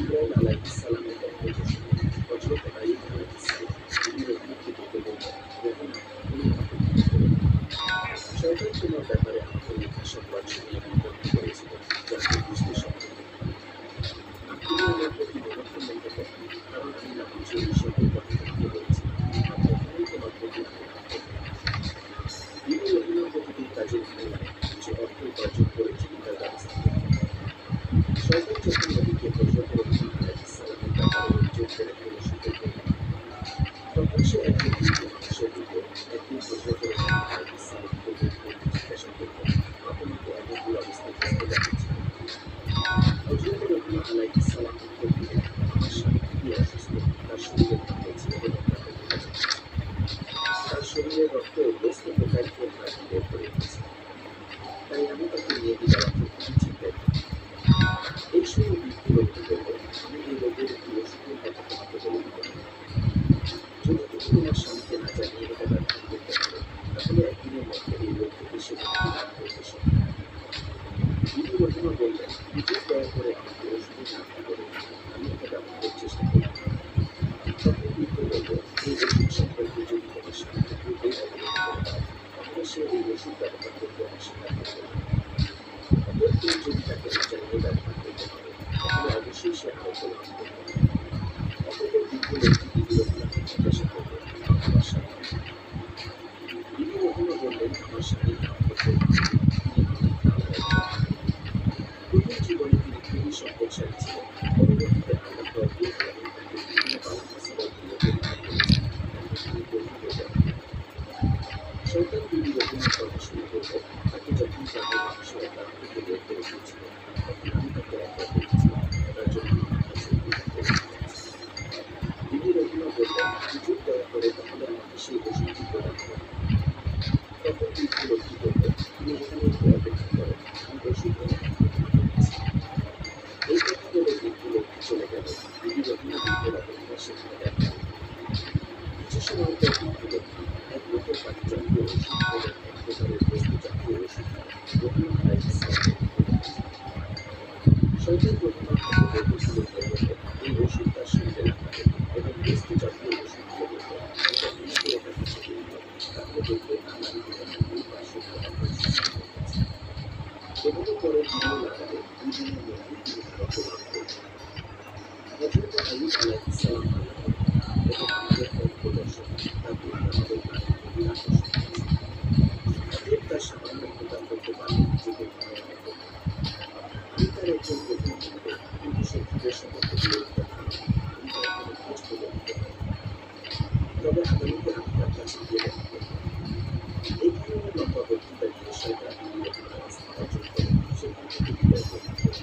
জিবরাইল আলাইহিস সালামের বক্তব্য শুনে হযরত আইয়ুব আলাইহিস সালাম তিনি রহিমকে ডেকে বললেন, রহিম, তুমি আপত্তি করবেন না। শয়তান তোমার ব্যাপারে আমাকে মিথ্যা সংবাদ শুনিয়ে বিভ্রান্ত করেছিল, যা আমি বুঝতে সক্ষম হইনি। তিনি আমার প্রতি মহত্ব মনে করেন, কারণ আমি না বুঝে এই সকল কথা তোমাকে বলেছি। আর কখনোই তোমার প্রতি আমি আঘাত করিনি। বিবি রহিমার প্রতিটি কাজের বিনিময়ে কিছু অর্থ উপার্জন করে জীবিকার ব্যবস্থা করতেন। শয়তান যখন নবীকে হযরত রহিম আলাইহিস সালামের ব্যাপারে অভিযোগ করে কোনো সুযোগ পেল, তখন সে একদিন দুইটি মানুষের দিকে একদিন হযরত রহিম আলাইহিস সালামকে ডেকে জিজ্ঞাসা করল, আপনাকে এমন দুরবস্থায় ফেলতে যাচ্ছি কেন? হযরত রহিম আলাইহিস সালাম উত্তর দিলেন, আমার স্বামী খুবই অসুস্থ, তার শরীরে ভাঙিয়েছে এবং তাকে দেখা যাচ্ছে। তার শরীরের রক্ত গ্রস্ত পোকায় খেয়ে প্রাণ বের করে দিয়েছে। তাই আমি তাকে নিয়ে দিবারাত্র খুবই চিন্তায় থাকি। এই সময় বৃদ্ধ লোকটি বলল, আমি এই রোগের একটি ওষুধের কথা তোমাকে বলে দিতে পারি। যদি তুমি তোমার স্বামীকে না জানিয়ে এটা ব্যবহার করতে পারো, তাহলে একদিনের মধ্যে এই রোগ থেকে সে মুক্তি লাভ করতে সক্ষম হবে। বিবি রহিমা বললেন, হুজুর দয়া করে আমাকে ওষুধের নামটি বলে দিন, আমি এটা ব্যবহারের চেষ্টা করব। তখন বৃদ্ধ বলল, এই ওষুধ সম্পর্কে যদি তোমার স্বামীকে পূর্বেই অবগত করে দাও, তাহলে সে এই ওষুধ ব্যবহার করতে অস্বীকার করবে না। অতএব তুমি যদি তাকে না জানিয়ে ব্যবহার করতে পারো, তাহলে অবশ্যই সে আরোগ্য লাভ করবে। অতঃপর বৃদ্ধ লোকটি বিবি রহিমাকে জিজ্ঞাসা করলেন, আমার স্বামী কে? বিবি রহিমা বললেন, আমার স্বামীর নাম হচ্ছে তিনি অনেক নামদায়ী ব্যক্তি। প্রথম জীবনে তিনি খুবই সম্পদশালী ছিলেন। পরবর্তীতে আল্লাহ রাব্বুল আলামিন তাকে বিভিন্ন বালা মুসিবত দিয়ে পরীক্ষা করেছেন এবং তিনি গরিব হয়ে যান। শয়তান বিবি রহিমার কথা শুনে বলল, তাকে যখন গ্রামের মানুষেরা গ্রাম থেকে বের করে দিয়েছিল, তখন আমি তাকে একবার দেখেছিলাম, তার জন্য আমার কাছে অভিযোগ করে যাচ্ছে। বিবি রহিমা বললেন, হুজুর দয়া করে তাহলে আমাকে সেই ওষুধটি প্রদান করুন। তখন বৃদ্ধ লোকটি বলল, তুমি এখানে একটু অপেক্ষা করো, আমি ওষুধ এনে আপনাকে দিচ্ছি। এই কথা বলে বৃদ্ধ লোকটি চলে গেল। বিবি রহিমা দীর্ঘ রাতের পর সেখানে দেখা দিল। কিছু সময় পর বৃদ্ধ লোকটি এক বোতল পানি জাতীয় ওষুধ এবং এক প্রকারের বস্তু জাতীয় ওষুধ রহিম আলাইহিস সালামের দিকে রেখেছিল। শয়তান রহিমার হাতে বলতে শুরু করে বলল, এই ওষুধ তার শরীরে লাগাবে এবং বস্তু জাতীয় ওষুধগুলো বলল, এটা বিনা করে তার কাছে দিল, তাহলে দেখবে তার নারী দেহে দুই পার্শ্ব ফলাফল সুস্থ হয়ে গেছে। এভাবে পরে দিনে লাগালে 2 দিনের মধ্যে তিনি আরোগ্য লাভ করবেন। হযরত আইয়ুব আলাইহিস সালাম আল্লাহর এবং আমাদের পথ প্রদর্শক, তার গুণ আমাদের প্রাণে গভীর আকর্ষণ করেছে। অতএব তার সামান্য প্রদান করতে পারলে নিজেকে ভালো মনে করবে না। আমি তার একজন গভীর ভক্ত, কিন্তু শত্রুদের সম্পর্কে বিরোধিতা ধারণা আমি তার কোনো খোঁজ খবর নিতে পারি না। তবে আগামীতে আমি তার কাছে গিয়ে দেখা করব। এই ধরনের লম্বা বক্তৃতা দিয়ে শয়তান বিবি রহিমার আস্থা অর্জন করে সেখান থেকে বিদায় গ্রহণ করল।